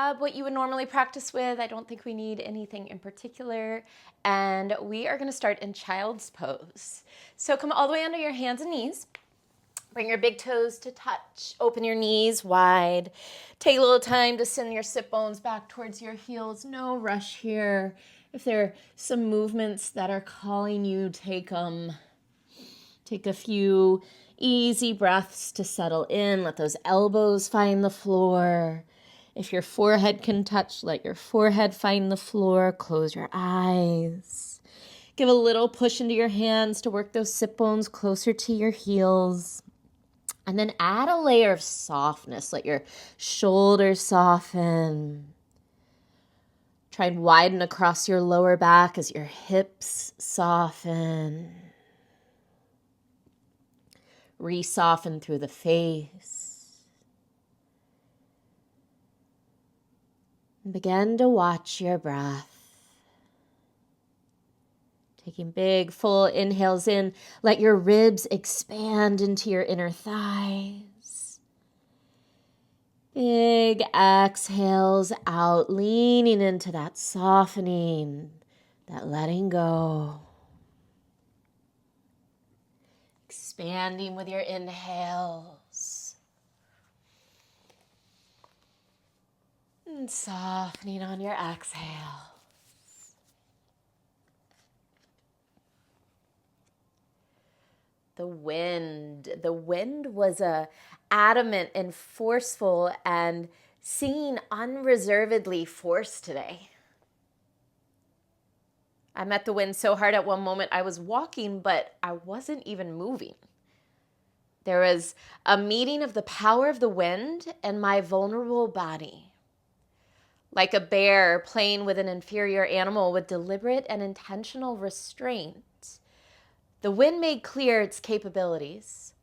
grab what you would normally practice with. I don't think we need anything in particular. And we are going to start in child's pose. So come all the way under your hands and knees. Bring your big toes to touch. Open your knees wide. Take a little time to send your sit bones back towards your heels. No rush here. If there are some movements that are calling you, take them. Take a few easy breaths to settle in. Let those elbows find the floor. If your forehead can touch, let your forehead find the floor. Close your eyes. Give a little push into your hands to work those sit bones closer to your heels. And then add a layer of softness. Let your shoulders soften. Try and widen across your lower back as your hips soften. Re-soften through the face. And begin to watch your breath. Taking big, full inhales in. Let your ribs expand into your inner thighs. Big exhales out, leaning into that softening, that letting go. Expanding with your inhales. And softening on your exhale. The wind was adamant and forceful and singing unreservedly force today. I met the wind so hard at one moment I was walking, but I wasn't even moving. There was a meeting of the power of the wind and my vulnerable body. Like a bear playing with an inferior animal with deliberate and intentional restraint, the wind made clear its capabilities,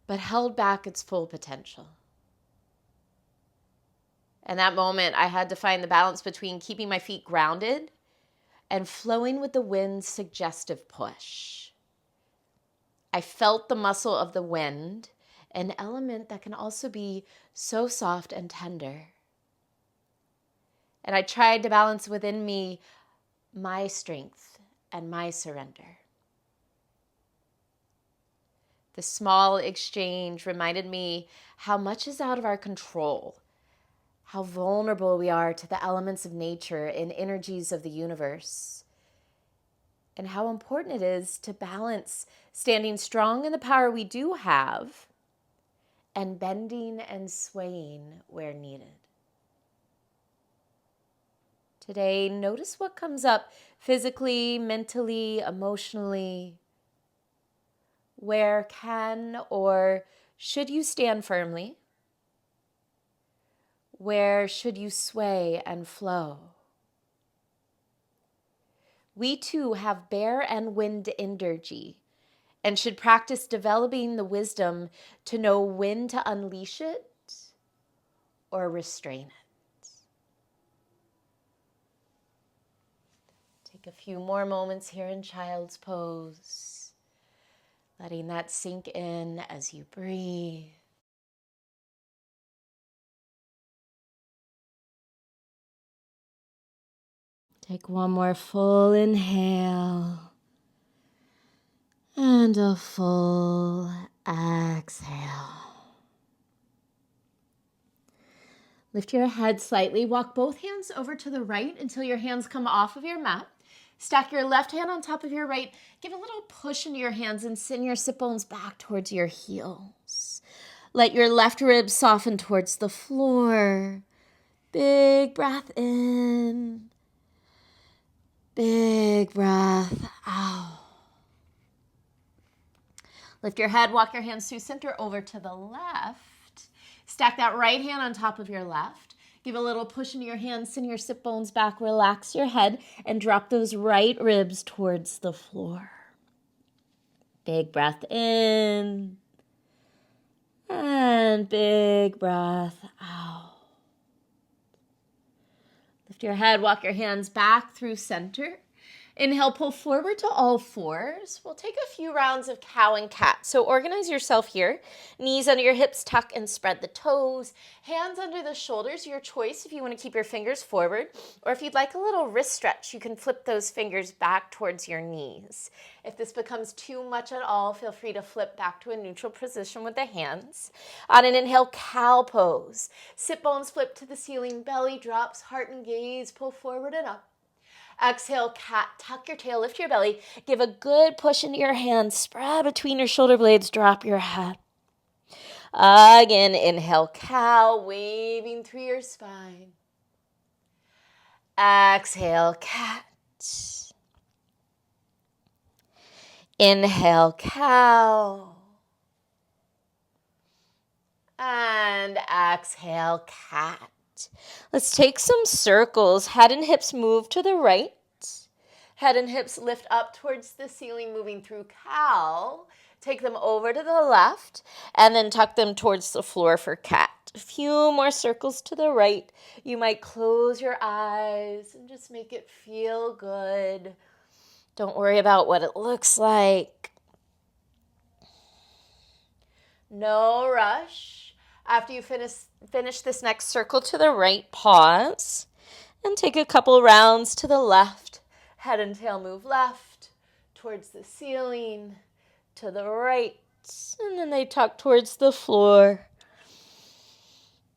but held back its full potential. In that moment, I had to find the balance between keeping my feet grounded and flowing with the wind's suggestive push. I felt the muscle of the wind, an element that can also be so soft and tender. And I tried to balance within me my strength and my surrender. The small exchange reminded me how much is out of our control, how vulnerable we are to the elements of nature and energies of the universe, and how important it is to balance standing strong in the power we do have and bending and swaying where needed. Today, notice what comes up physically, mentally, emotionally. Where can or should you stand firmly? Where should you sway and flow? We too have bear and wind energy and should practice developing the wisdom to know when to unleash it or restrain it. Take a few more moments here in child's pose, letting that sink in as you breathe. Take one more full inhale and a full exhale. Lift your head slightly. Walk both hands over to the right until your hands come off of your mat. Stack your left hand on top of your right. Give a little push into your hands and send your sit bones back towards your heels. Let your left ribs soften towards the floor. Big breath in. Big breath out. Lift your head, walk your hands through center over to the left. Stack that right hand on top of your left. Give a little push into your hands, send your sit bones back, relax your head, and drop those right ribs towards the floor. Big breath in. And big breath out. Lift your head, walk your hands back through center. Inhale, pull forward to all fours. We'll take a few rounds of cow and cat. So organize yourself here. Knees under your hips, tuck and spread the toes. Hands under the shoulders, your choice if you want to keep your fingers forward. Or if you'd like a little wrist stretch, you can flip those fingers back towards your knees. If this becomes too much at all, feel free to flip back to a neutral position with the hands. On an inhale, cow pose. Sit bones flip to the ceiling, belly drops, heart and gaze, pull forward and up. Exhale, cat, tuck your tail, lift your belly, give a good push into your hands, spread between your shoulder blades, drop your head. Again, inhale, cow, waving through your spine. Exhale, cat. Inhale, cow. And exhale, cat. Let's take some circles. Head and hips move to the right. Head and hips lift up towards the ceiling, moving through cow. Take them over to the left and then tuck them towards the floor for cat. A few more circles to the right. You might close your eyes and just make it feel good. Don't worry about what it looks like. No rush. After you finish this next circle to the right, pause and take a couple rounds to the left. Head and tail move left towards the ceiling, to the right, and then they tuck towards the floor.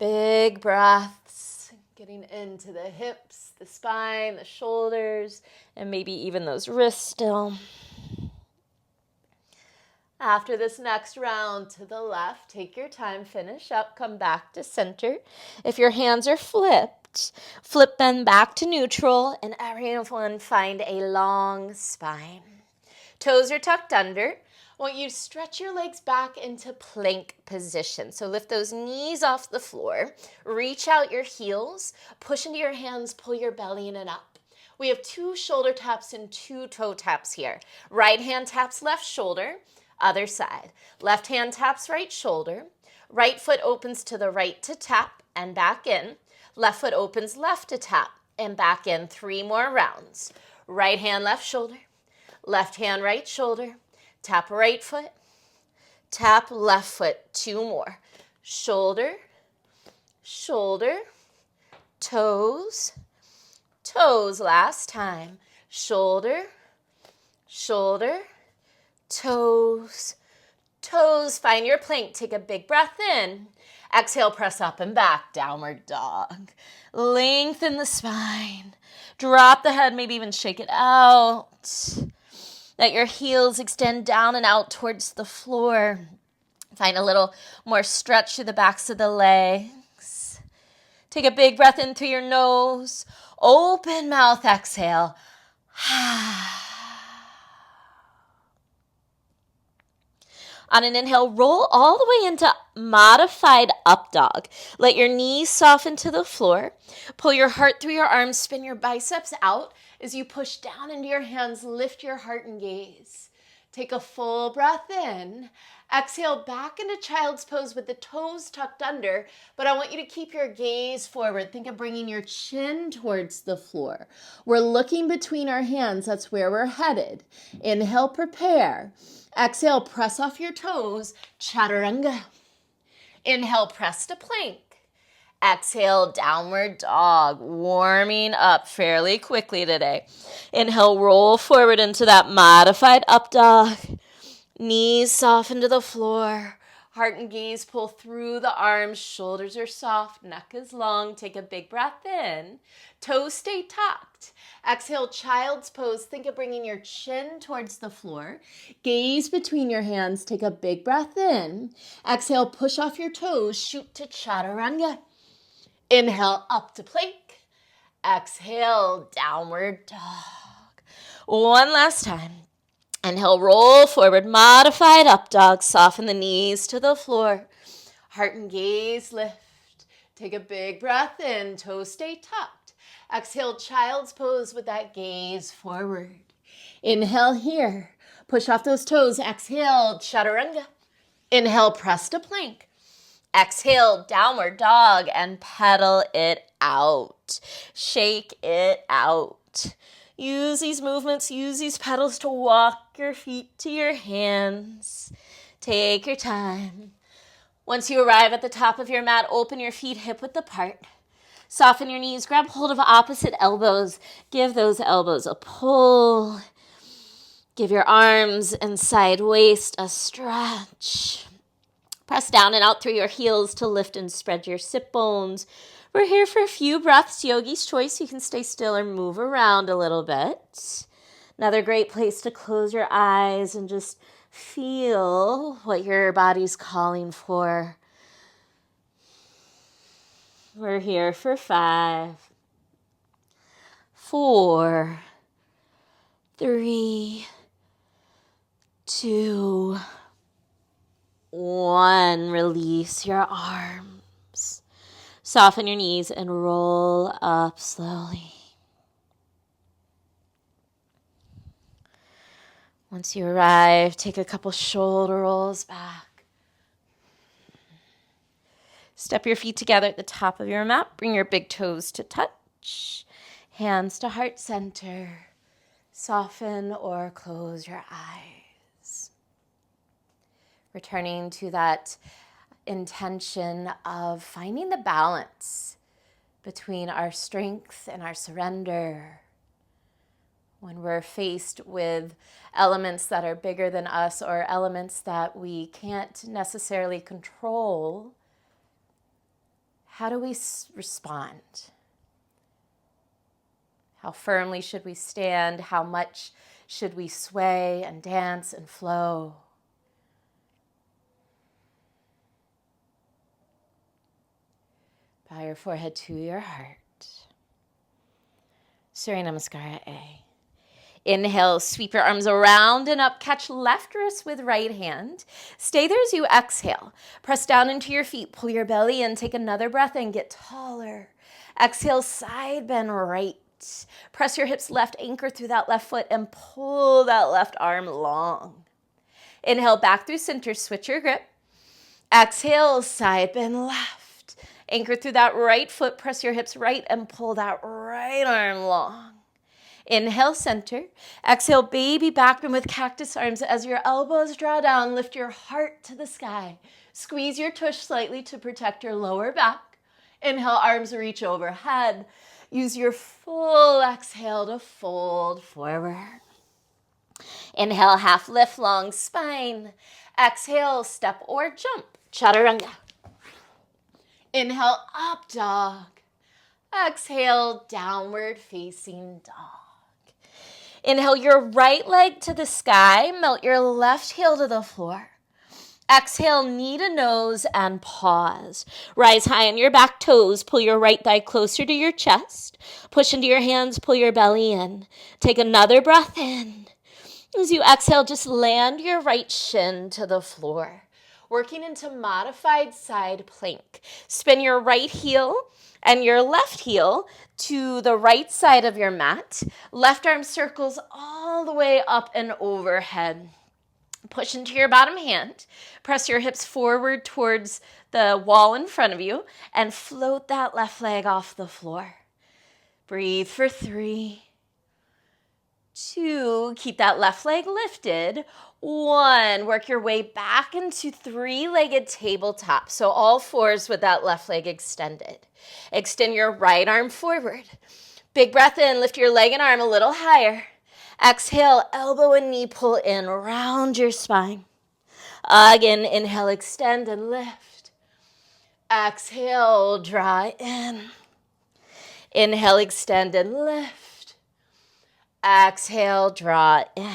Big breaths, getting into the hips, the spine, the shoulders, and maybe even those wrists still. After this next round to the left, take your time, finish up, come back to center. If your hands are flipped, flip them back to neutral, and everyone find a long spine. Toes are tucked under. I want you to stretch your legs back into plank position. So lift those knees off the floor, reach out your heels, push into your hands, pull your belly in and up. We have 2 shoulder taps and 2 toe taps here. Right hand taps left shoulder. Other side. Left hand taps right shoulder. Right foot opens to the right to tap and back in. Left foot opens left to tap and back in. 3 more rounds. Right hand left shoulder. Left hand right shoulder. Tap right foot. Tap left foot. 2 more. Shoulder. Shoulder. Toes. Toes. Last time. Shoulder. Shoulder. Toes, toes. Find your plank. Take a big breath in. Exhale, press up and back, downward dog. Lengthen the spine. Drop the head, maybe even shake it out. Let your heels extend down and out towards the floor. Find a little more stretch through the backs of the legs. Take a big breath in through your nose. Open mouth, exhale. On an inhale, roll all the way into modified up dog. Let your knees soften to the floor. Pull your heart through your arms. Spin your biceps out as you push down into your hands. Lift your heart and gaze. Take a full breath in. Exhale back into child's pose with the toes tucked under, but I want you to keep your gaze forward. Think of bringing your chin towards the floor. We're looking between our hands. That's where we're headed. Inhale, prepare. Exhale, press off your toes, chaturanga. Inhale, press to plank. Exhale, downward dog, warming up fairly quickly today. Inhale, roll forward into that modified up dog. Knees soften to the floor. Heart and gaze pull through the arms. Shoulders are soft. Neck is long. Take a big breath in. Toes stay tucked. Exhale, child's pose. Think of bringing your chin towards the floor. Gaze between your hands. Take a big breath in. Exhale, push off your toes. Shoot to chaturanga. Inhale, up to plank. Exhale, downward dog. One last time. Inhale, roll forward, modified up dog. Soften the knees to the floor. Heart and gaze lift. Take a big breath in. Toes stay tucked. Exhale, child's pose with that gaze forward. Inhale here. Push off those toes. Exhale, chaturanga. Inhale, press to plank. Exhale, downward dog, and pedal it out. Shake it out. Use these movements, use these pedals to walk your feet to your hands. Take your time. Once you arrive at the top of your mat, open your feet hip-width apart. Soften your knees, grab hold of opposite elbows. Give those elbows a pull. Give your arms and side waist a stretch. Press down and out through your heels to lift and spread your sit bones. We're here for a few breaths. Yogi's choice. You can stay still or move around a little bit. Another great place to close your eyes and just feel what your body's calling for. We're here for 5, 4, 3, 2, 1. Release your arms. Soften your knees and roll up slowly. Once you arrive, take a couple shoulder rolls back. Step your feet together at the top of your mat. Bring your big toes to touch. Hands to heart center. Soften or close your eyes. Returning to that intention of finding the balance between our strength and our surrender. When we're faced with elements that are bigger than us or elements that we can't necessarily control, how do we respond? How firmly should we stand? How much should we sway and dance and flow? Bow your forehead to your heart. Surya Namaskara A. Inhale, sweep your arms around and up. Catch left wrist with right hand. Stay there as you exhale. Press down into your feet. Pull your belly in. Take another breath and get taller. Exhale, side bend right. Press your hips left, anchor through that left foot, and pull that left arm long. Inhale, back through center. Switch your grip. Exhale, side bend left. Anchor through that right foot. Press your hips right and pull that right arm long. Inhale, center. Exhale, baby back bend with cactus arms. As your elbows draw down, lift your heart to the sky. Squeeze your tush slightly to protect your lower back. Inhale, arms reach overhead. Use your full exhale to fold forward. Inhale, half lift, long spine. Exhale, step or jump. Chaturanga. Inhale, up dog. Exhale, downward facing dog. Inhale your right leg to the sky. Melt your left heel to the floor. Exhale, knee to nose and pause. Rise high on your back toes. Pull your right thigh closer to your chest. Push into your hands. Pull your belly in. Take another breath in. As you exhale, just land your right shin to the floor. Working into modified side plank. Spin your right heel and your left heel to the right side of your mat. Left arm circles all the way up and overhead. Push into your bottom hand. Press your hips forward towards the wall in front of you and float that left leg off the floor. Breathe for 3, 2, keep that left leg lifted. 1, work your way back into 3-legged tabletop. So all 4s with that left leg extended. Extend your right arm forward. Big breath in, lift your leg and arm a little higher. Exhale, elbow and knee pull in, round your spine. Again, inhale, extend and lift. Exhale, draw in. Inhale, extend and lift. Exhale, draw in.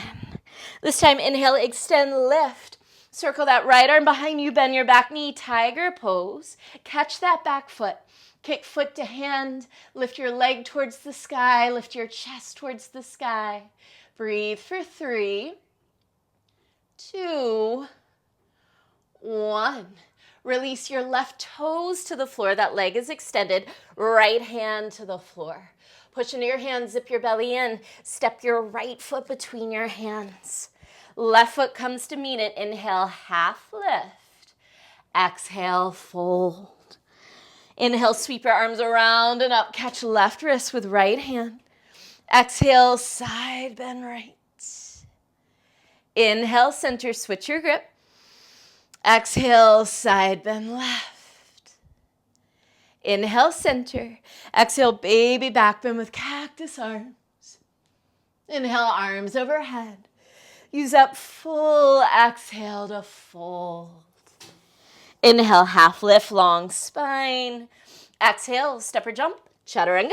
This time, inhale, extend, lift. Circle that right arm behind you, bend your back knee, tiger pose. Catch that back foot. Kick foot to hand, lift your leg towards the sky, lift your chest towards the sky. Breathe for 3, 2, 1. Release your left toes to the floor. That leg is extended. Right hand to the floor. Push into your hands, zip your belly in. Step your right foot between your hands. Left foot comes to meet it. Inhale, half lift. Exhale, fold. Inhale, sweep your arms around and up. Catch left wrist with right hand. Exhale, side bend right. Inhale, center, switch your grip. Exhale, side bend left. Inhale, center. Exhale, baby back bend with cactus arms. Inhale, arms overhead. Use that full exhale to fold. Inhale, half lift, long spine. Exhale, step or jump, chaturanga.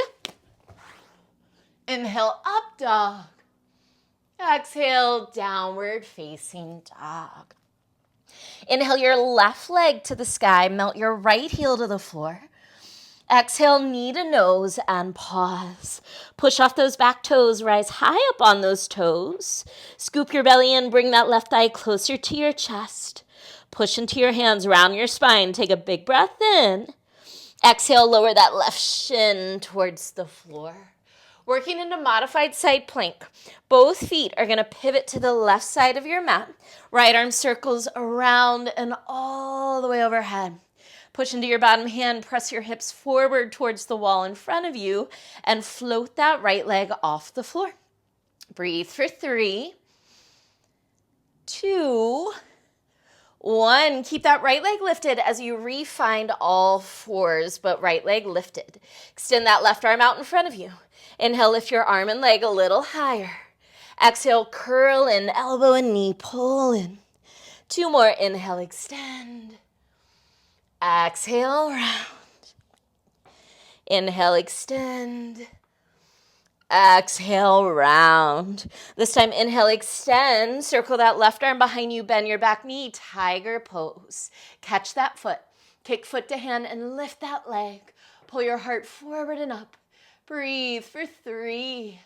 Inhale, up dog. Exhale, downward facing dog. Inhale your left leg to the sky, melt your right heel to the floor. Exhale, knee to nose and pause. Push off those back toes, rise high up on those toes. Scoop your belly in, bring that left thigh closer to your chest. Push into your hands, round your spine. Take a big breath in. Exhale, lower that left shin towards the floor. Working into modified side plank. Both feet are going to pivot to the left side of your mat. Right arm circles around and all the way overhead. Push into your bottom hand, press your hips forward towards the wall in front of you, and float that right leg off the floor. Breathe for 3, 2, 1. Keep that right leg lifted as you re-find all fours, but right leg lifted. Extend that left arm out in front of you. Inhale, lift your arm and leg a little higher. Exhale, curl in, elbow and knee, pull in. 2 more. Inhale, extend. Exhale, round. Inhale, extend. Exhale, round. This time, inhale, extend. Circle that left arm behind you. Bend your back knee. Tiger pose. Catch that foot. Kick foot to hand and lift that leg. Pull your heart forward and up. Breathe for 3,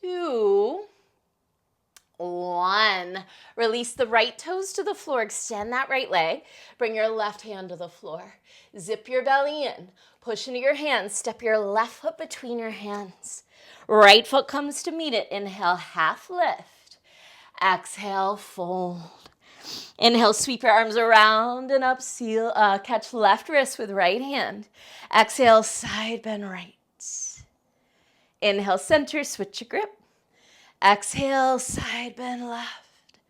2, 1. Release the right toes to the floor. Extend that right leg. Bring your left hand to the floor. Zip your belly in. Push into your hands. Step your left foot between your hands. Right foot comes to meet it. Inhale, half lift. Exhale, fold. Inhale, sweep your arms around and up. Catch left wrist with right hand. Exhale, side bend right. Inhale, center, switch your grip. Exhale, side bend left.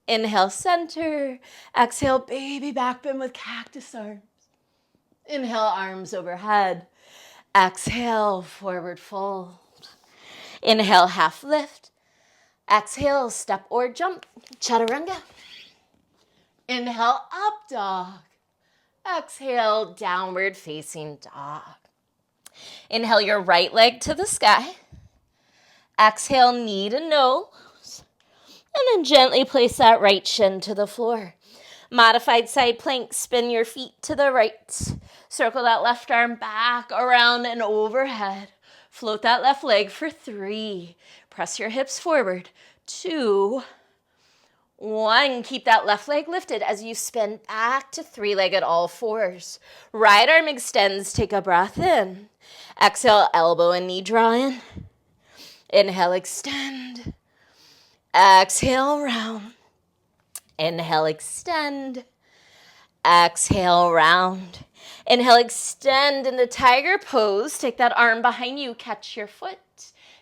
Inhale, center. Exhale, baby back bend with cactus arms. Inhale, arms overhead. Exhale, forward fold. Inhale, half lift. Exhale, step or jump, chaturanga. Inhale, up dog. Exhale, downward facing dog. Inhale your right leg to the sky. Exhale, knee to nose. And then gently place that right shin to the floor. Modified side plank, spin your feet to the right. Circle that left arm back, around, and overhead. Float that left leg for 3. Press your hips forward. 2, 1. Keep that left leg lifted as you spin back to 3-legged all fours. Right arm extends. Take a breath in. Exhale, elbow and knee draw in. Inhale, extend. Exhale, round. Inhale, extend. Exhale, round. Inhale, extend into tiger pose. Take that arm behind you. Catch your foot.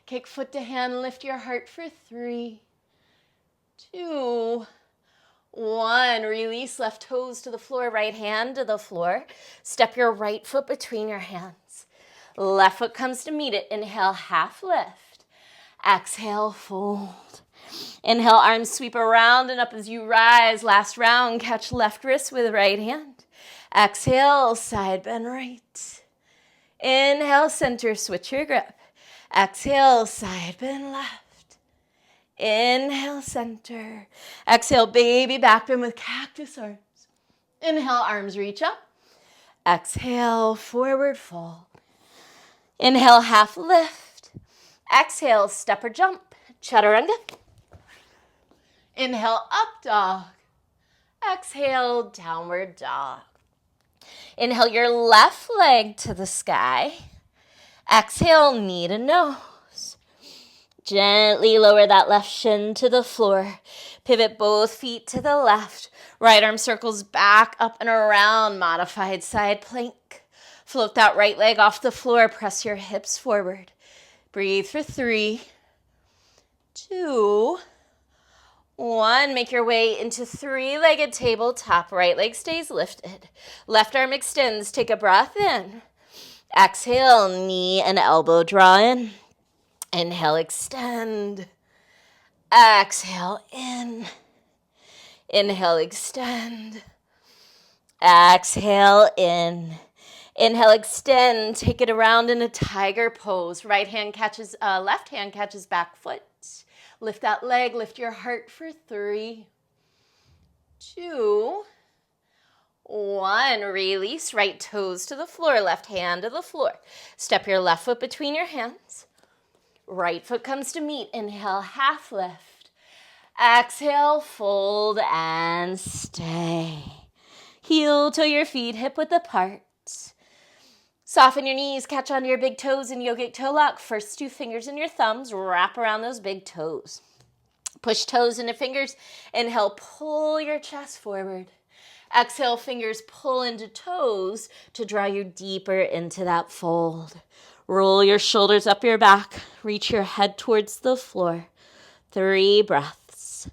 Kick foot to hand. Lift your heart for 3, 2, 1. Release left toes to the floor. Right hand to the floor. Step your right foot between your hands. Left foot comes to meet it. Inhale, half lift. Exhale, fold. Inhale, arms sweep around and up as you rise. Last round, catch left wrist with right hand. Exhale, side bend right. Inhale, center, switch your grip. Exhale, side bend left. Inhale, center. Exhale, baby back bend with cactus arms. Inhale, arms reach up. Exhale, forward fold. Inhale, half lift. Exhale, step or jump, chaturanga. Inhale, up dog. Exhale, downward dog. Inhale your left leg to the sky. Exhale, knee to nose. Gently lower that left shin to the floor. Pivot both feet to the left. Right arm circles back, up and around. Modified side plank. Float that right leg off the floor. Press your hips forward. Breathe for 3, 2, 1. Make your way into three-legged tabletop. Right leg stays lifted. Left arm extends. Take a breath in. Exhale, knee and elbow draw in. Inhale, extend. Exhale, in. Inhale, extend. Exhale, in. Inhale, extend. Take it around in a tiger pose. Left hand catches back foot. Lift that leg, lift your heart for 3, 2, 1. Release, right toes to the floor, left hand to the floor. Step your left foot between your hands. Right foot comes to meet. Inhale, half lift. Exhale, fold and stay. Heel to your feet, hip width apart. Soften your knees, catch onto your big toes in yogic toe lock. First 2 fingers in your thumbs, wrap around those big toes. Push toes into fingers. Inhale, pull your chest forward. Exhale, fingers pull into toes to draw you deeper into that fold. Roll your shoulders up your back. Reach your head towards the floor. 3 breaths.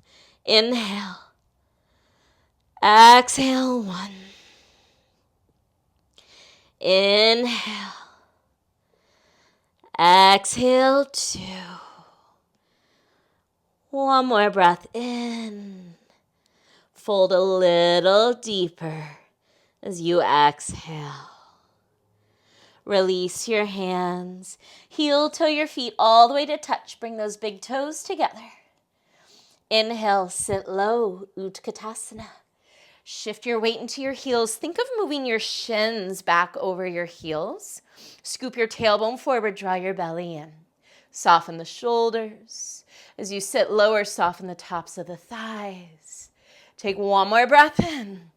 Inhale. Exhale, 1. Inhale. Exhale, 2. One more breath in. Fold a little deeper as you exhale. Release your hands. Heel toe your feet all the way to touch. Bring those big toes together. Inhale, sit low, Utkatasana. Shift your weight into your heels. Think of moving your shins back over your heels. Scoop your tailbone forward, draw your belly in. Soften the shoulders. As you sit lower, soften the tops of the thighs. Take one more breath in.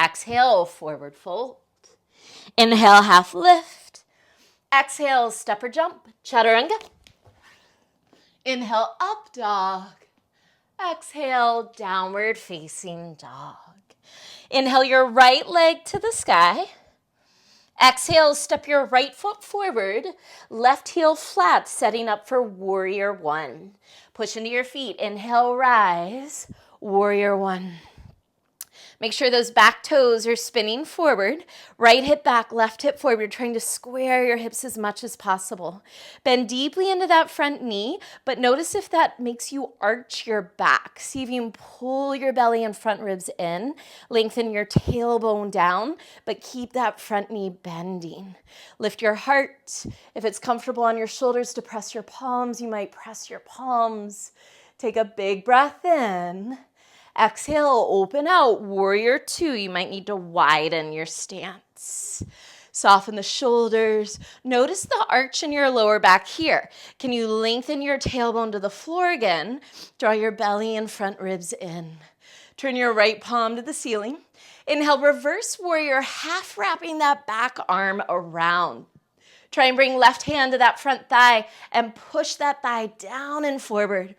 Exhale, forward fold. Inhale, half lift. Exhale, step or jump, chaturanga. Inhale, up dog. Exhale, downward facing dog. Inhale your right leg to the sky. Exhale, step your right foot forward, left heel flat, setting up for warrior 1. Push into your feet. Inhale, rise, warrior 1. Make sure those back toes are spinning forward. Right hip back, left hip forward. You're trying to square your hips as much as possible. Bend deeply into that front knee, but notice if that makes you arch your back. See if you can pull your belly and front ribs in. Lengthen your tailbone down, but keep that front knee bending. Lift your heart. If it's comfortable on your shoulders to press your palms, you might press your palms. Take a big breath in. Exhale, open out, warrior 2. You might need to widen your stance. Soften the shoulders. Notice the arch in your lower back here. Can you lengthen your tailbone to the floor again? Draw your belly and front ribs in. Turn your right palm to the ceiling. Inhale, reverse warrior, half wrapping that back arm around. Try and bring left hand to that front thigh and push that thigh down and forward.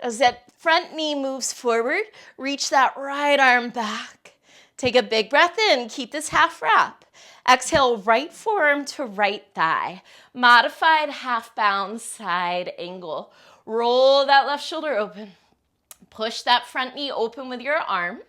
As that front knee moves forward, reach that right arm back. Take a big breath in. Keep this half wrap. Exhale, right forearm to right thigh. Modified half bound side angle. Roll that left shoulder open. Push that front knee open with your arm.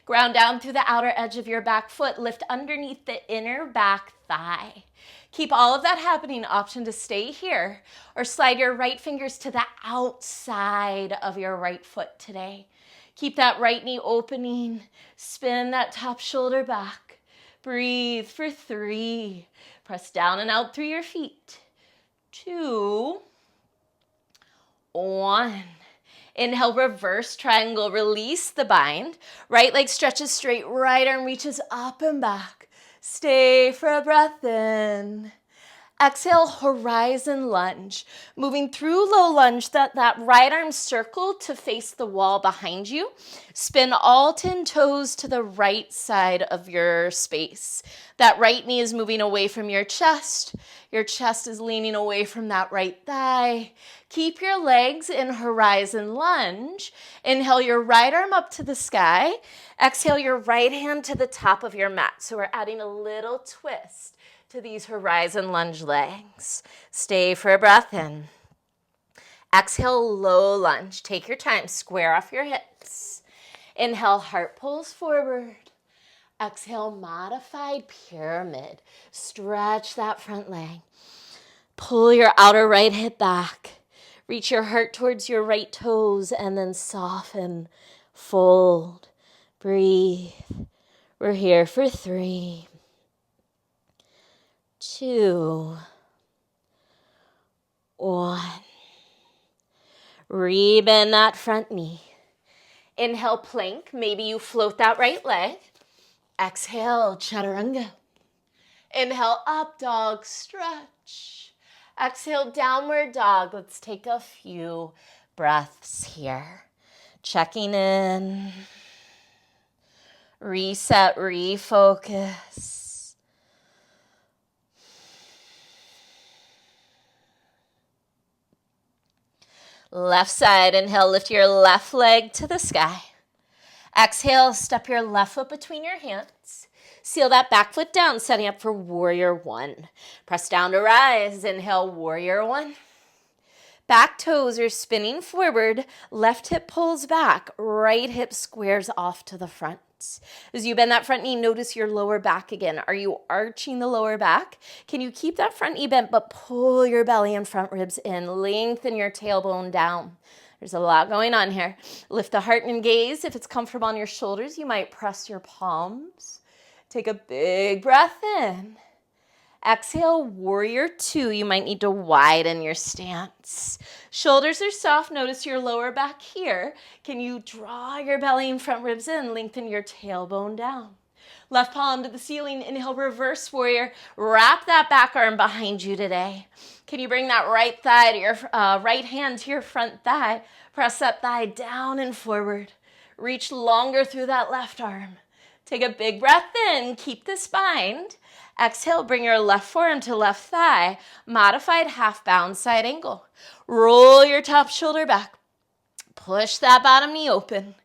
Ground down through the outer edge of your back foot. Lift underneath the inner back thigh. Keep all of that happening. Option to stay here or slide your right fingers to the outside of your right foot today. Keep that right knee opening. Spin that top shoulder back. Breathe for 3. Press down and out through your feet. 2, 1. Inhale, reverse triangle. Release the bind. Right leg stretches straight. Right arm reaches up and back. Stay for a breath in. Exhale, horizon lunge. Moving through low lunge, that right arm circle to face the wall behind you. Spin all 10 toes to the right side of your space. That right knee is moving away from your chest. Your chest is leaning away from that right thigh. Keep your legs in horizon lunge. Inhale your right arm up to the sky. Exhale your right hand to the top of your mat. So we're adding a little twist to these horizon lunge legs. Stay for a breath in. Exhale, low lunge. Take your time. Square off your hips. Inhale, heart pulls forward. Exhale, modified pyramid. Stretch that front leg. Pull your outer right hip back. Reach your heart towards your right toes and then soften, fold, breathe. We're here for 3, 2, 1. Rebend that front knee. Inhale, plank. Maybe you float that right leg. Exhale, chaturanga. Inhale, up dog, stretch. Exhale, downward dog. Let's take a few breaths here. Checking in. Reset, refocus. Left side, inhale, lift your left leg to the sky. Exhale, step your left foot between your hands. Seal that back foot down, setting up for warrior 1. Press down to rise. Inhale, warrior 1. Back toes are spinning forward. Left hip pulls back. Right hip squares off to the front. As you bend that front knee, notice your lower back again. Are you arching the lower back? Can you keep that front knee bent, but pull your belly and front ribs in? Lengthen your tailbone down. There's a lot going on here. Lift the heart and gaze. If it's comfortable on your shoulders, you might press your palms. Take a big breath in. Exhale, warrior 2. You might need to widen your stance. Shoulders are soft. Notice your lower back here. Can you draw your belly and front ribs in? Lengthen your tailbone down. Left palm to the ceiling. Inhale, reverse warrior. Wrap that back arm behind you today. Can you bring that right thigh to your right hand to your front thigh? Press that thigh down and forward. Reach longer through that left arm. Take a big breath in. Keep this bind. Exhale, bring your left forearm to left thigh. Modified half bound side angle. Roll your top shoulder back. Push that bottom knee open.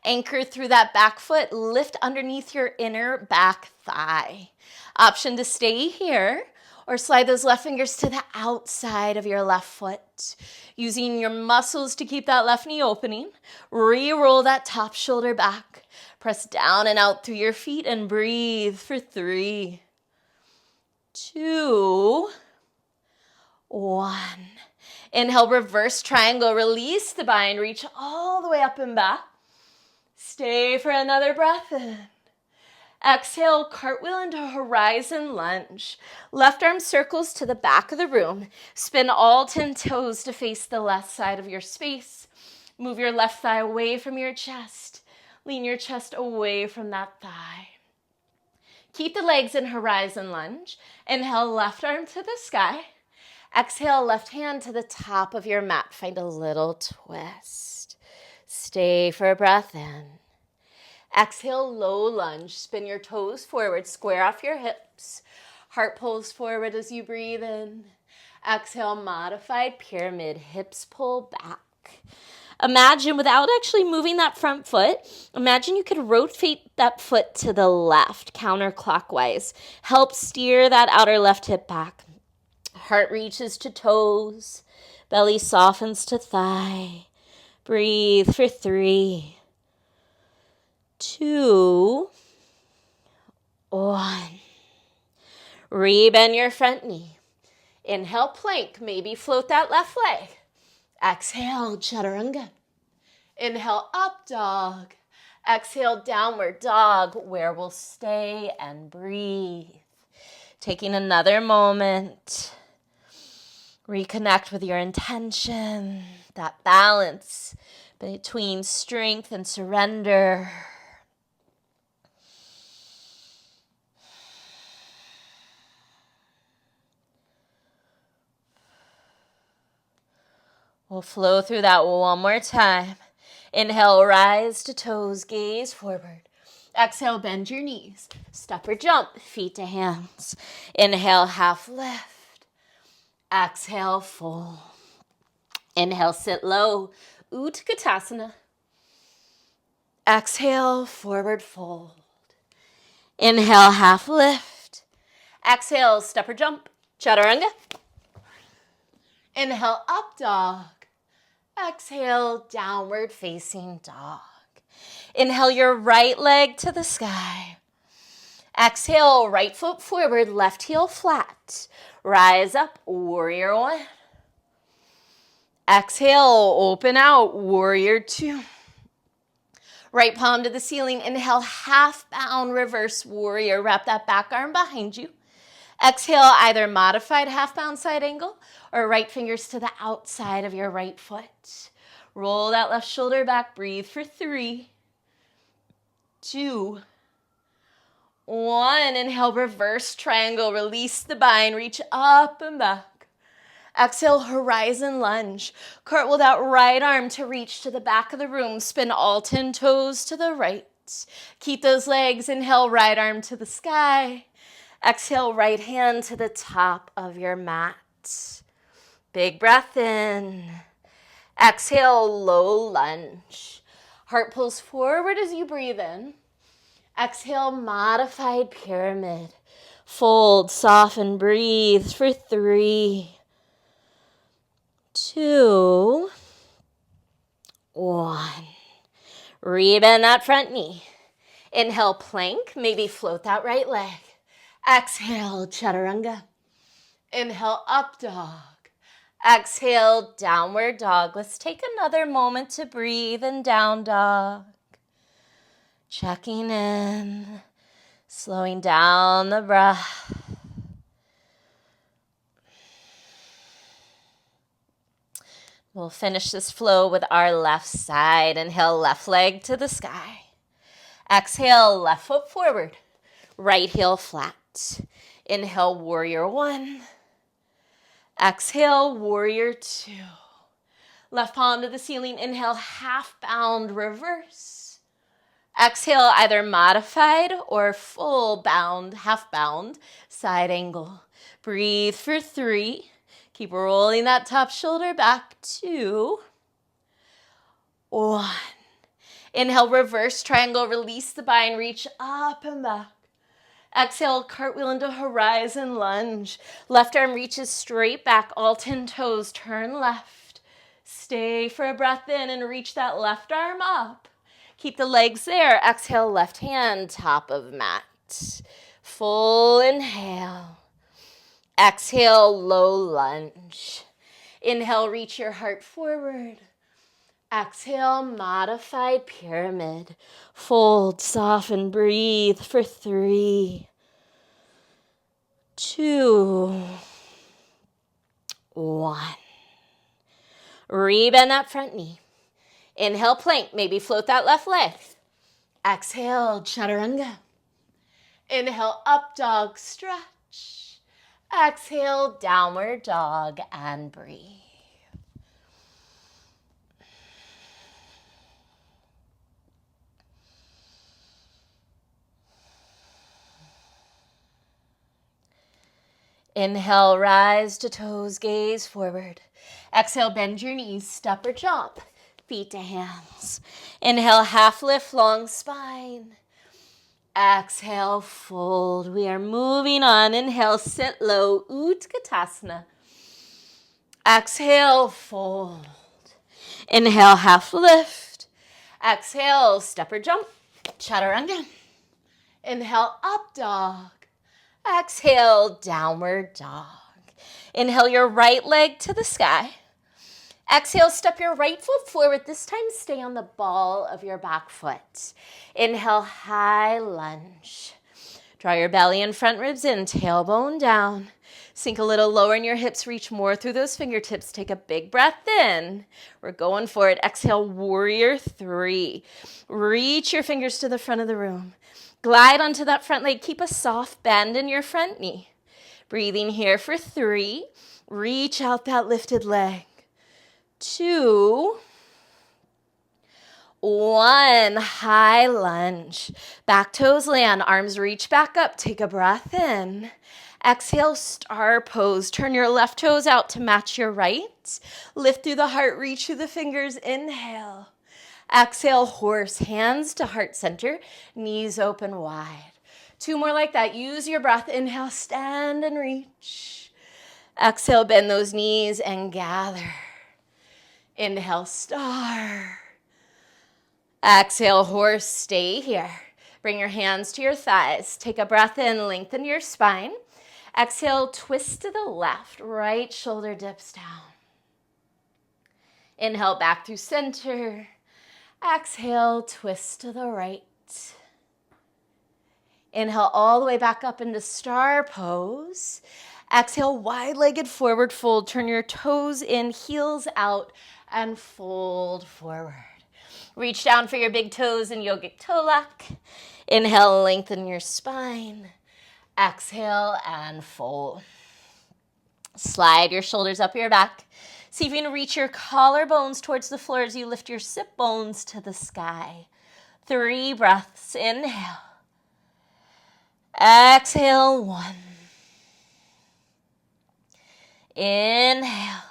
Anchor through that back foot. Lift underneath your inner back thigh. Option to stay here or slide those left fingers to the outside of your left foot. Using your muscles to keep that left knee opening. Re-roll that top shoulder back. Press down and out through your feet and breathe for 3, 2, 1. Inhale, reverse triangle. Release the bind. Reach all the way up and back. Stay for another breath in. Exhale, cartwheel into horizon lunge. Left arm circles to the back of the room. Spin all 10 toes to face the left side of your space. Move your left thigh away from your chest. Lean your chest away from that thigh. Keep the legs in horizon lunge. Inhale, left arm to the sky. Exhale, left hand to the top of your mat. Find a little twist. Stay for a breath in. Exhale, low lunge. Spin your toes forward. Square off your hips. Heart pulls forward as you breathe in. Exhale, modified pyramid. Hips pull back. Imagine, without actually moving that front foot, imagine you could rotate that foot to the left, counterclockwise. Help steer that outer left hip back. Heart reaches to toes. Belly softens to thigh. Breathe for 3, 2, 1. Rebend your front knee. Inhale, plank. Maybe float that left leg. Exhale, chaturanga. Inhale, up dog. Exhale, downward dog, where we'll stay and breathe. Taking another moment. Reconnect with your intention, that balance between strength and surrender. We'll flow through that one more time. Inhale, rise to toes, gaze forward. Exhale, bend your knees. Step or jump, feet to hands. Inhale, half lift. Exhale, fold. Inhale, sit low, Utkatasana. Exhale, forward fold. Inhale, half lift. Exhale, step or jump, chaturanga. Inhale, up dog. Exhale, downward facing dog. Inhale your right leg to the sky. Exhale, right foot forward, left heel flat. Rise up, warrior one. Exhale, open out, warrior two. Right palm to the ceiling. Inhale, half bound, reverse warrior. Wrap that back arm behind you. Exhale, either modified half bound side angle or right fingers to the outside of your right foot. Roll that left shoulder back. Breathe for 3, 2, 1. Inhale, reverse triangle. Release the bind. Reach up and back. Exhale, horizon lunge. Cartwheel that right arm to reach to the back of the room. Spin all 10 toes to the right. Keep those legs. Inhale, right arm to the sky. Exhale, right hand to the top of your mat. Big breath in. Exhale, low lunge. Heart pulls forward as you breathe in. Exhale, modified pyramid. Fold, soften, breathe for 3, 2, 1. Rebend that front knee. Inhale, plank. Maybe float that right leg. Exhale, chaturanga. Inhale, up dog. Exhale, downward dog. Let's take another moment to breathe in down dog. Checking in, slowing down the breath. We'll finish this flow with our left side. Inhale, left leg to the sky. Exhale, left foot forward. Right heel flat. Inhale, warrior one. Exhale, warrior two. Left palm to the ceiling. Inhale, half bound, reverse. Exhale, either modified or full bound, half bound, side angle. Breathe for 3. Keep rolling that top shoulder back. 2, 1. Inhale, reverse triangle. Release the bind. Reach up and back. Exhale, cartwheel into horizon lunge. Left arm reaches straight back. All 10 toes. Turn left. Stay for a breath in and reach that left arm up. Keep the legs there. Exhale, left hand, top of mat. Full inhale. Exhale, low lunge. Inhale, reach your heart forward. Exhale, modified pyramid. Fold, soften, breathe for 3, 2, 1. Rebend that front knee. Inhale, plank. Maybe float that left leg. Exhale, chaturanga. Inhale, up dog, stretch. Exhale, downward dog, and breathe. Inhale, rise to toes, gaze forward. Exhale, bend your knees, step or jump, feet to hands. Inhale, half lift, long spine. Exhale, fold. We are moving on. Inhale, sit low, Utkatasana. Exhale, fold. Inhale, half lift. Exhale, step or jump, chaturanga. Inhale, up dog. Exhale, downward dog. Inhale your right leg to the sky. Exhale, step your right foot forward. This time, stay on the ball of your back foot. Inhale, high lunge. Draw your belly and front ribs in, tailbone down. Sink a little lower in your hips, reach more through those fingertips. Take a big breath in. We're going for it. Exhale, warrior 3. Reach your fingers to the front of the room. Glide onto that front leg. Keep a soft bend in your front knee. Breathing here for 3. Reach out that lifted leg. 2, 1, high lunge. Back toes land, arms reach back up. Take a breath in. Exhale, star pose. Turn your left toes out to match your right. Lift through the heart, reach through the fingers. Inhale. Exhale, horse, hands to heart center, knees open wide. 2 more like that. Use your breath. Inhale, stand and reach. Exhale, bend those knees and gather. Inhale, star. Exhale, horse, stay here. Bring your hands to your thighs. Take a breath in, lengthen your spine. Exhale, twist to the left, right shoulder dips down. Inhale, back through center. Exhale, twist to the right. Inhale all the way back up into star pose. Exhale, wide-legged forward fold. Turn your toes in, heels out, and fold forward. Reach down for your big toes in yogic toe lock. Inhale, lengthen your spine. Exhale and fold. Slide your shoulders up your back. See if you can reach your collarbones towards the floor as you lift your sit bones to the sky. 3 breaths. Inhale. Exhale, 1. Inhale.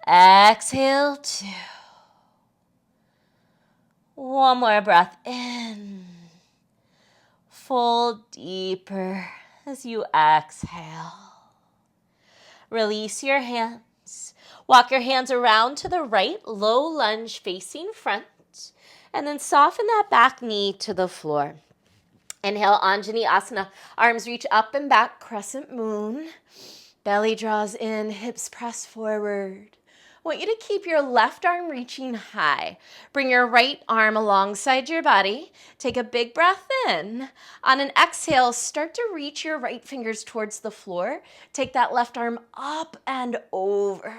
Exhale, 2. One more breath in. Fold deeper as you exhale. Release your hands. Walk your hands around to the right, low lunge facing front, and then soften that back knee to the floor. Inhale, Anjali Asana. Arms reach up and back, crescent moon. Belly draws in, hips press forward. I want you to keep your left arm reaching high. Bring your right arm alongside your body. Take a big breath in. On an exhale, start to reach your right fingers towards the floor. Take that left arm up and over.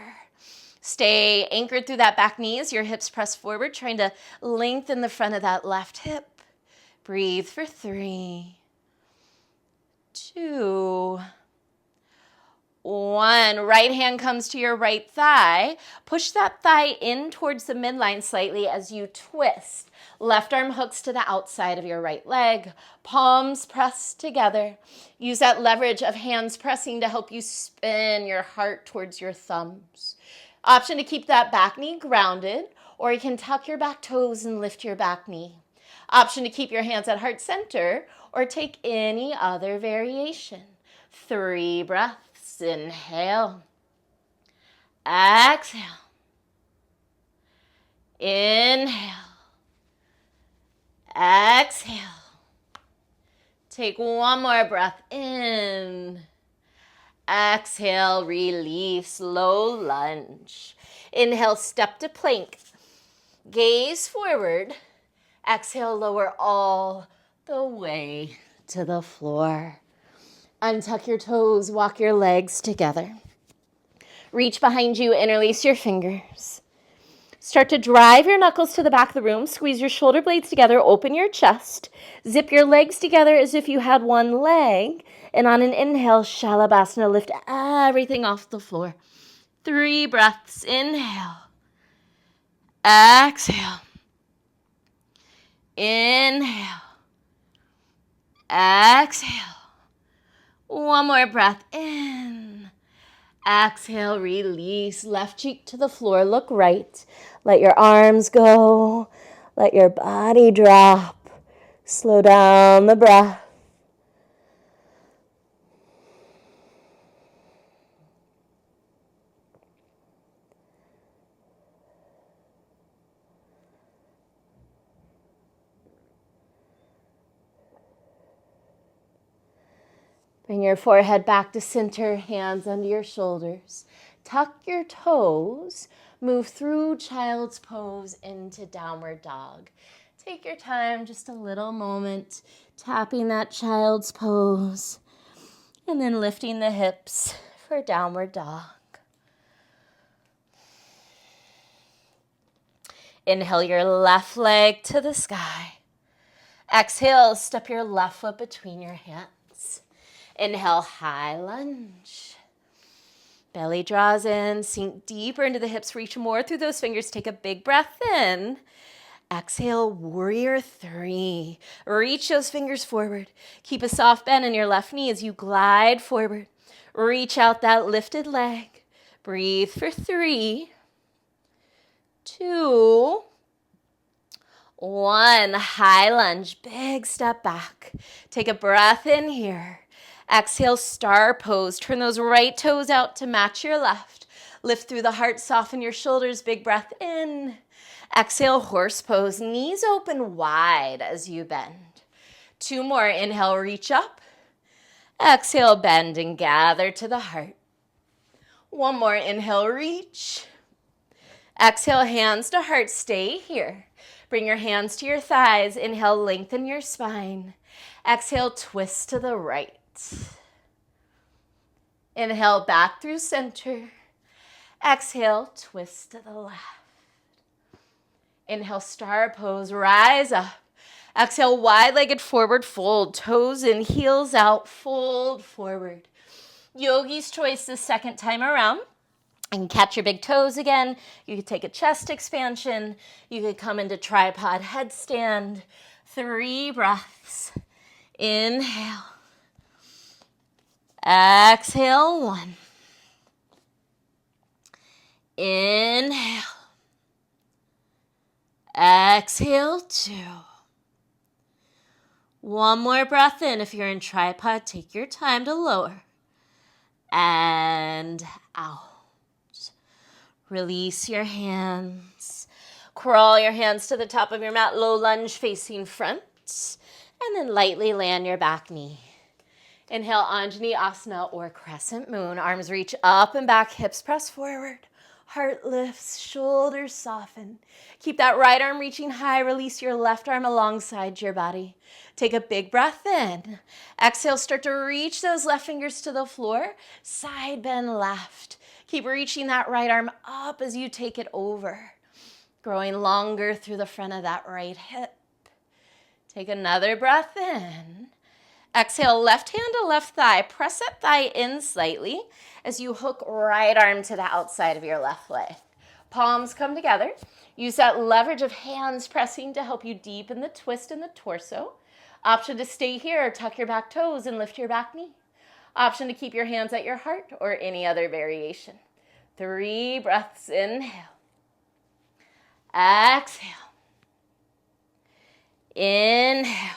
Stay anchored through that back knee as your hips press forward, trying to lengthen the front of that left hip. Breathe for 3, 2, 1. Right hand comes to your right thigh. Push that thigh in towards the midline slightly as you twist. Left arm hooks to the outside of your right leg. Palms press together. Use that leverage of hands pressing to help you spin your heart towards your thumbs. Option to keep that back knee grounded, or you can tuck your back toes and lift your back knee. Option to keep your hands at heart center, or take any other variation. 3 breaths. Inhale. Exhale. Inhale. Exhale. Take one more breath in. Exhale, release, low lunge. Inhale, step to plank. Gaze forward. Exhale, lower all the way to the floor. Untuck your toes, walk your legs together. Reach behind you, interlace your fingers. Start to drive your knuckles to the back of the room. Squeeze your shoulder blades together, open your chest. Zip your legs together as if you had one leg. And on an inhale, Shalabhasana, lift everything off the floor. 3 breaths. Inhale. Exhale. Inhale. Exhale. One more breath in. Exhale, release. Left cheek to the floor. Look right. Let your arms go. Let your body drop. Slow down the breath. Bring your forehead back to center, hands under your shoulders. Tuck your toes. Move through child's pose into downward dog. Take your time, just a little moment, tapping that child's pose, and then lifting the hips for downward dog. Inhale your left leg to the sky. Exhale, step your left foot between your hands. Inhale, high lunge. Belly draws in, sink deeper into the hips, reach more through those fingers. Take a big breath in. Exhale, warrior 3. Reach those fingers forward. Keep a soft bend in your left knee as you glide forward. Reach out that lifted leg. Breathe for 3, 2, 1. High lunge, big step back. Take a breath in here. Exhale, star pose. Turn those right toes out to match your left. Lift through the heart, soften your shoulders, big breath in. Exhale, horse pose. Knees open wide as you bend. 2 more. Inhale, reach up. Exhale, bend and gather to the heart. 1 more. Inhale, reach. Exhale, hands to heart. Stay here. Bring your hands to your thighs. Inhale, lengthen your spine. Exhale, twist to the right. Inhale, back through center. Exhale, twist to the left. Inhale, star pose, rise up. Exhale, wide-legged forward fold. Toes in, heels out, fold forward. Yogi's choice the second time around. You can catch your big toes again. You could take a chest expansion. You could come into tripod headstand. 3 breaths. Inhale. Exhale, 1. Inhale. Exhale, 2. 1 more breath in. If you're in tripod, take your time to lower. And out. Release your hands. Crawl your hands to the top of your mat, low lunge facing front. And then lightly land your back knee. Inhale, Anjali Asana or crescent moon. Arms reach up and back, hips press forward. Heart lifts, shoulders soften. Keep that right arm reaching high. Release your left arm alongside your body. Take a big breath in. Exhale, start to reach those left fingers to the floor. Side bend left. Keep reaching that right arm up as you take it over. Growing longer through the front of that right hip. Take another breath in. Exhale, left hand to left thigh. Press that thigh in slightly as you hook right arm to the outside of your left leg. Palms come together. Use that leverage of hands pressing to help you deepen the twist in the torso. Option to stay here or tuck your back toes and lift your back knee. Option to keep your hands at your heart or any other variation. 3 breaths. Inhale. Exhale. Inhale.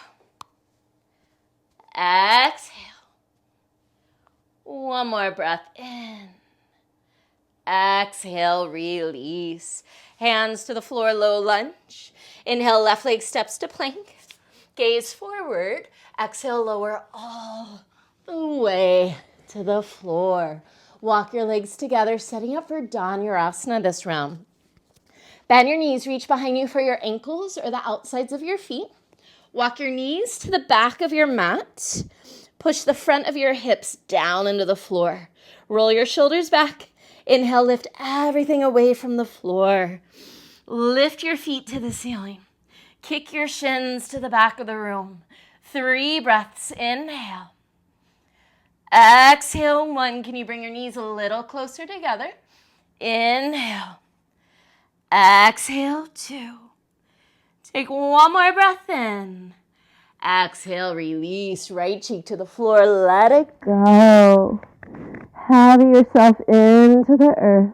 Exhale. 1 more breath in. Exhale, release. Hands to the floor, low lunge. Inhale, left leg steps to plank. Gaze forward. Exhale, lower all the way to the floor. Walk your legs together, setting up for Dhanurasana this round. Bend your knees, reach behind you for your ankles or the outsides of your feet. Walk your knees to the back of your mat. Push the front of your hips down into the floor. Roll your shoulders back. Inhale, lift everything away from the floor. Lift your feet to the ceiling. Kick your shins to the back of the room. 3 breaths. Inhale. Exhale, 1. Can you bring your knees a little closer together? Inhale. Exhale, 2. Take 1 more breath in. Exhale, release. Right cheek to the floor. Let it go. Have yourself into the earth.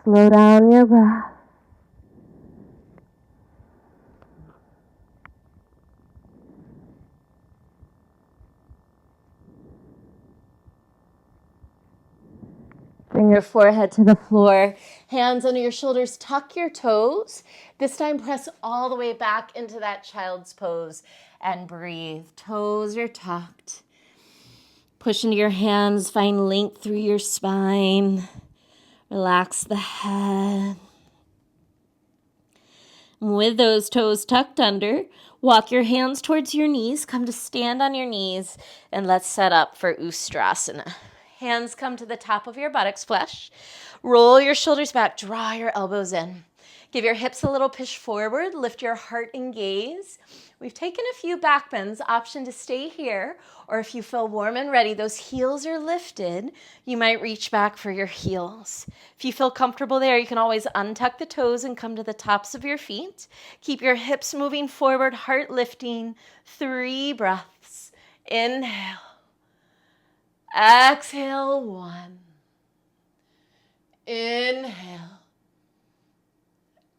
Slow down your breath. Bring your forehead to the floor. Hands under your shoulders. Tuck your toes. This time press all the way back into that child's pose and breathe. Toes are tucked. Push into your hands. Find length through your spine. Relax the head. With those toes tucked under, walk your hands towards your knees. Come to stand on your knees and let's set up for Ustrasana. Hands come to the top of your buttocks flesh. Roll your shoulders back. Draw your elbows in. Give your hips a little push forward. Lift your heart and gaze. We've taken a few back bends. Option to stay here, or if you feel warm and ready, those heels are lifted, you might reach back for your heels. If you feel comfortable there, you can always untuck the toes and come to the tops of your feet. Keep your hips moving forward, heart lifting. 3 breaths. Inhale. Exhale, 1. Inhale.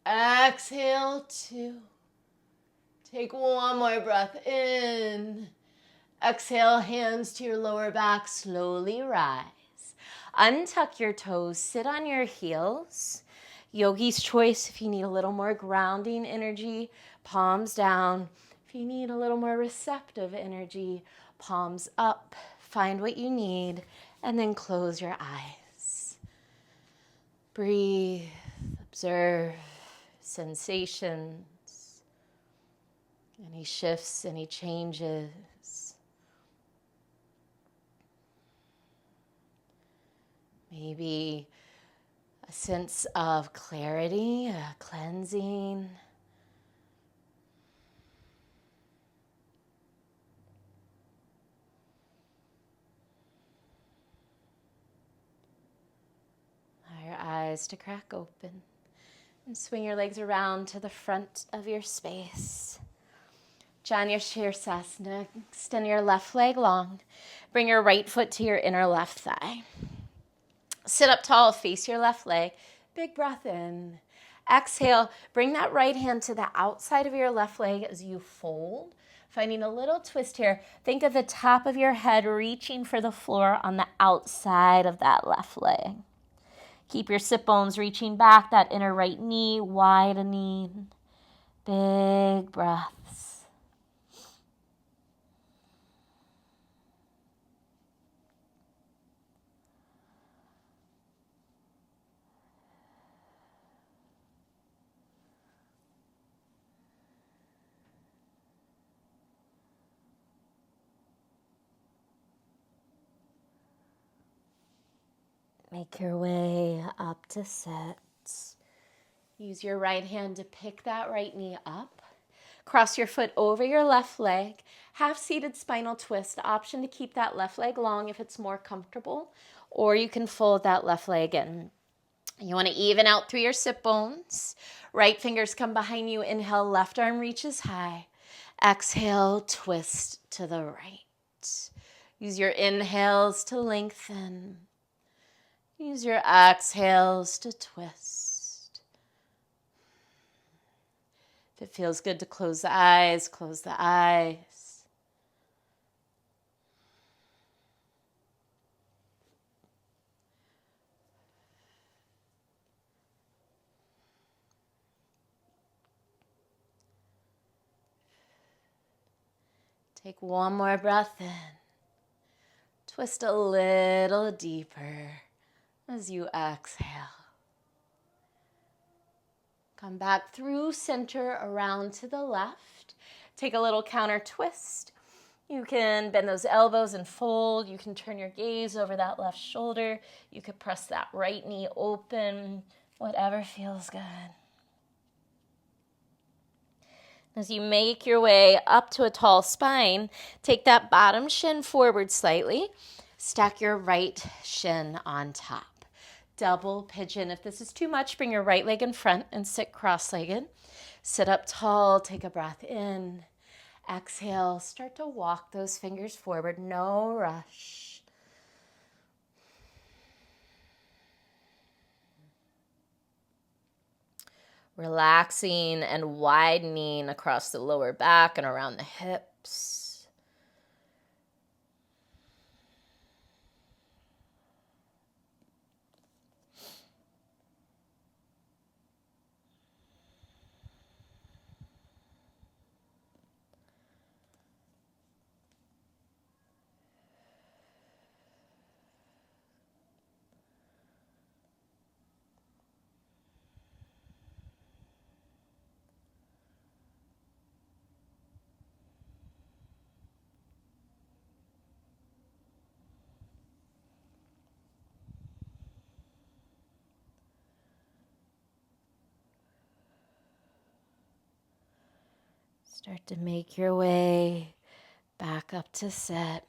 Exhale, 2. Take one more breath in. Exhale, hands to your lower back, slowly rise. Untuck your toes, sit on your heels. Yogi's choice if you need a little more grounding energy, palms down. If you need a little more receptive energy, palms up. Find what you need, and then close your eyes. Breathe, observe sensations, any shifts, any changes. Maybe a sense of clarity, a cleansing. Allow your eyes to crack open and swing your legs around to the front of your space. Janu Shirsasana, extend your left leg long. Bring your right foot to your inner left thigh. Sit up tall, face your left leg. Big breath in. Exhale, bring that right hand to the outside of your left leg as you fold. Finding a little twist here. Think of the top of your head reaching for the floor on the outside of that left leg. Keep your sit bones reaching back, that inner right knee widening. Big breaths. Make your way up to sit. Use your right hand to pick that right knee up. Cross your foot over your left leg. Half-seated spinal twist. Option to keep that left leg long if it's more comfortable, or you can fold that left leg in. You want to even out through your sit bones. Right fingers come behind you. Inhale, left arm reaches high. Exhale, twist to the right. Use your inhales to lengthen. Use your exhales to twist. If it feels good to close the eyes, close the eyes. Take one more breath in. Twist a little deeper as you exhale. Come back through center, around to the left. Take a little counter twist. You can bend those elbows and fold. You can turn your gaze over that left shoulder. You could press that right knee open, whatever feels good. As you make your way up to a tall spine, take that bottom shin forward slightly. Stack your right shin on top. Double pigeon. If this is too much, bring your right leg in front and sit cross-legged. Sit up tall, take a breath in. Exhale, start to walk those fingers forward, no rush. Relaxing and widening across the lower back and around the hips. Start to make your way back up to sit.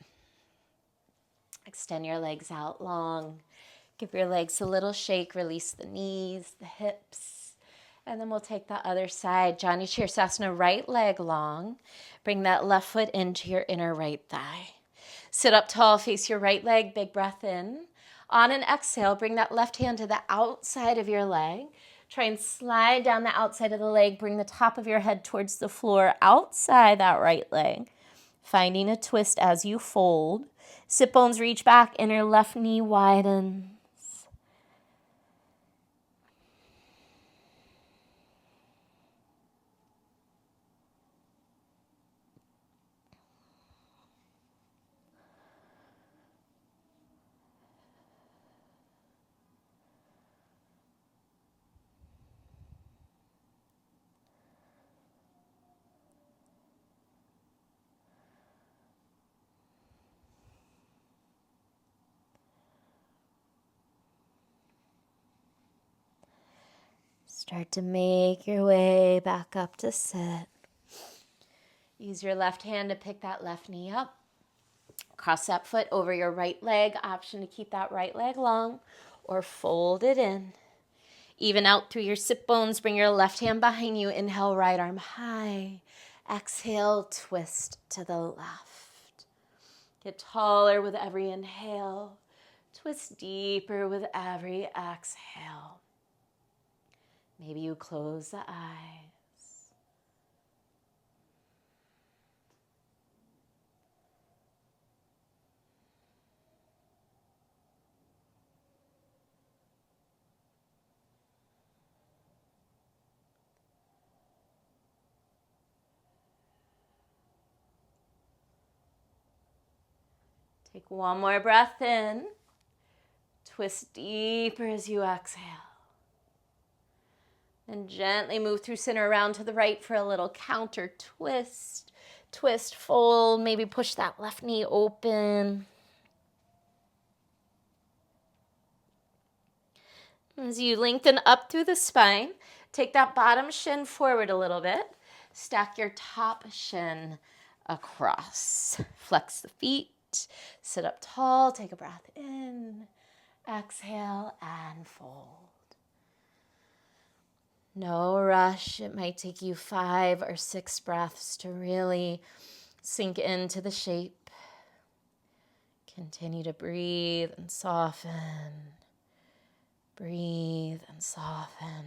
Extend your legs out long. Give your legs a little shake. Release the knees, the hips. And then we'll take the other side. Janu Shirsasana, right leg long. Bring that left foot into your inner right thigh. Sit up tall, face your right leg. Big breath in. On an exhale, bring that left hand to the outside of your leg. Try and slide down the outside of the leg. Bring the top of your head towards the floor outside that right leg. Finding a twist as you fold. Sit bones reach back, inner left knee widens. Start to make your way back up to sit. Use your left hand to pick that left knee up. Cross that foot over your right leg. Option to keep that right leg long or fold it in. Even out through your sit bones. Bring your left hand behind you. Inhale, right arm high. Exhale, twist to the left. Get taller with every inhale. Twist deeper with every exhale. Maybe you close the eyes. Take one more breath in. Twist deeper as you exhale. And gently move through center around to the right for a little counter twist. Twist, fold, maybe push that left knee open. As you lengthen up through the spine, take that bottom shin forward a little bit. Stack your top shin across. Flex the feet. Sit up tall. Take a breath in. Exhale and fold. No rush. It might take you 5 or 6 breaths to really sink into the shape. Continue to breathe and soften. Breathe and soften.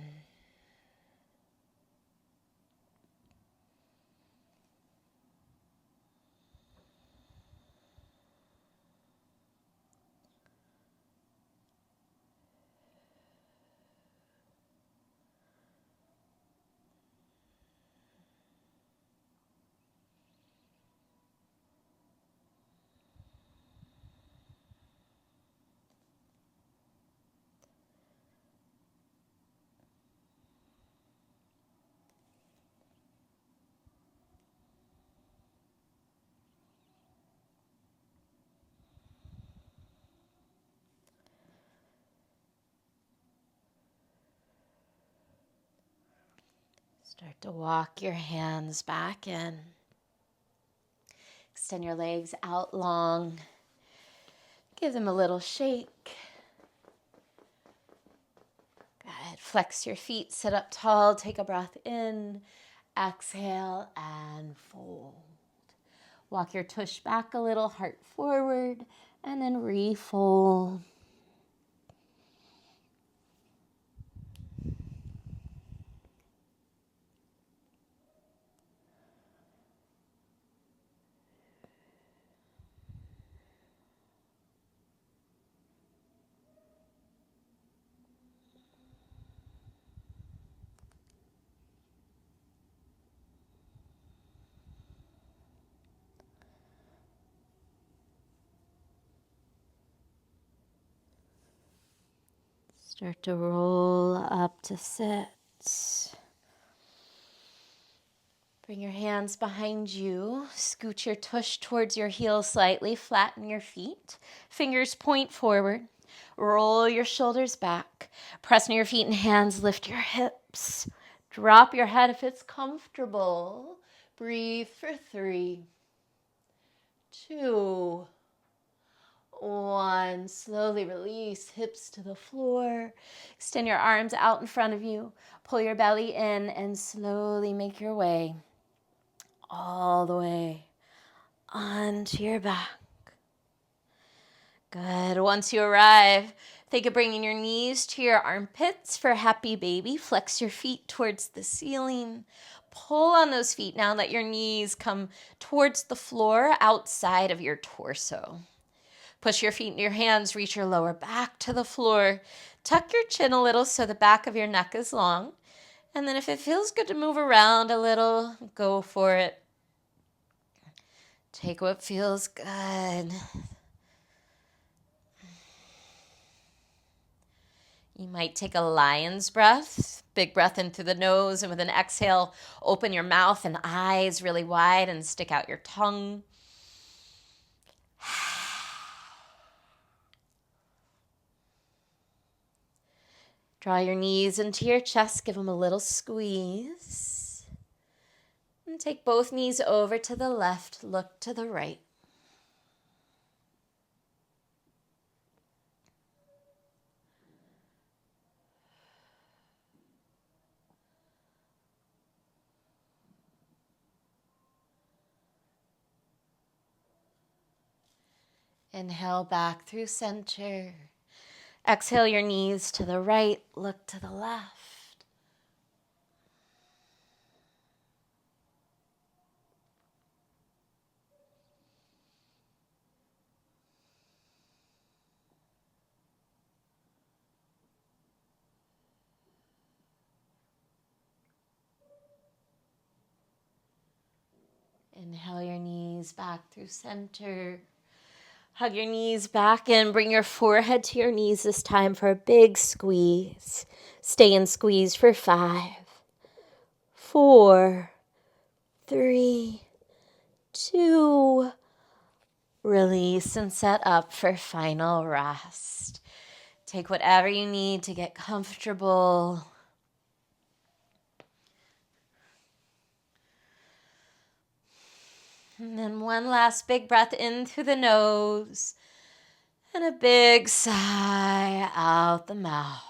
Start to walk your hands back in. Extend your legs out long. Give them a little shake. Good. Flex your feet, sit up tall, take a breath in. Exhale and fold. Walk your tush back a little, heart forward, and then refold. Start to roll up to sit. Bring your hands behind you. Scoot your tush towards your heels slightly. Flatten your feet. Fingers point forward. Roll your shoulders back. Press on your feet and hands. Lift your hips. Drop your head if it's comfortable. Breathe for 3, 2, 1. Slowly release hips to the floor. Extend your arms out in front of you. Pull your belly in and slowly make your way all the way onto your back. Good. Once you arrive, Think of bringing your knees to your armpits for happy baby. Flex your feet towards the ceiling. Pull on those feet now. Let your knees come towards the floor outside of your torso. Push your feet into your hands. Reach your lower back to the floor. Tuck your chin a little so the back of your neck is long. And then if it feels good to move around a little, go for it. Take what feels good. You might take a lion's breath, big breath in through the nose, and with an exhale, open your mouth and eyes really wide and stick out your tongue. Draw your knees into your chest, give them a little squeeze. And take both knees over to the left, look to the right. Inhale back through center. Exhale your knees to the right, look to the left. Inhale your knees back through center. Hug your knees back and bring your forehead to your knees this time for a big squeeze. Stay and squeeze for 5, 4, 3, 2. Release and set up for final rest. Take whatever you need to get comfortable. And then one last big breath in through the nose and a big sigh out the mouth.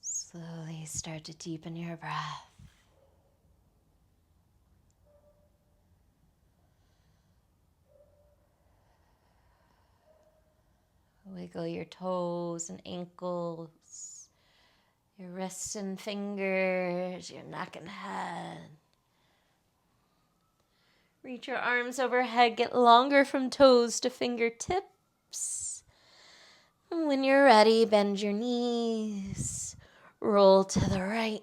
Slowly start to deepen your breath. Wiggle your toes and ankles, your wrists and fingers, your neck and head. Reach your arms overhead, get longer from toes to fingertips. And when you're ready, bend your knees, roll to the right.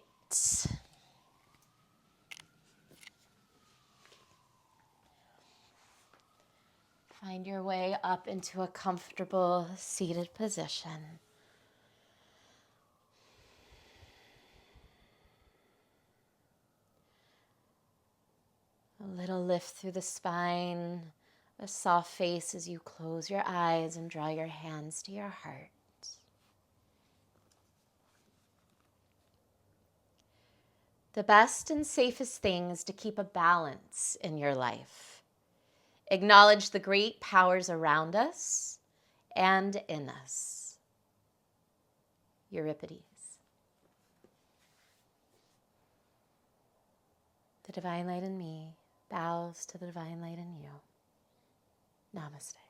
Find your way up into a comfortable seated position. A little lift through the spine, a soft face as you close your eyes and draw your hands to your heart. The best and safest thing is to keep a balance in your life. Acknowledge the great powers around us and in us. Euripides. The divine light in me bows to the divine light in you. Namaste.